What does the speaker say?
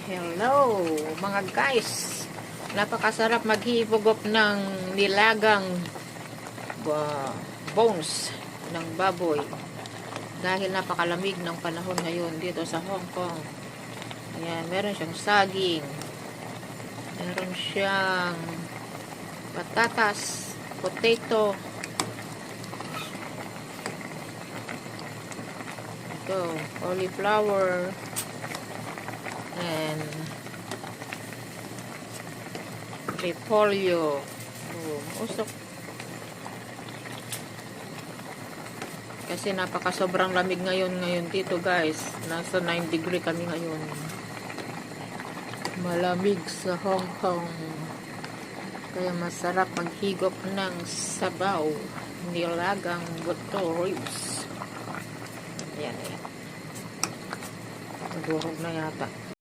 Hello mga guys, napakasarap maghihigop ng nilagang bones ng baboy dahil napakalamig ng panahon ngayon dito sa Hong Kong. Ayan, meron siyang saging, meron siyang patatas, potato, ito, cauliflower, and repolyo. Usok. Kasi sobrang lamig ngayon dito guys. Nasa 9 degree kami ngayon. Malamig sa Hong Kong. Kaya masarap maghigop ng sabaw. Nilagang buto ribs. Ayan. Magbuhog na yata.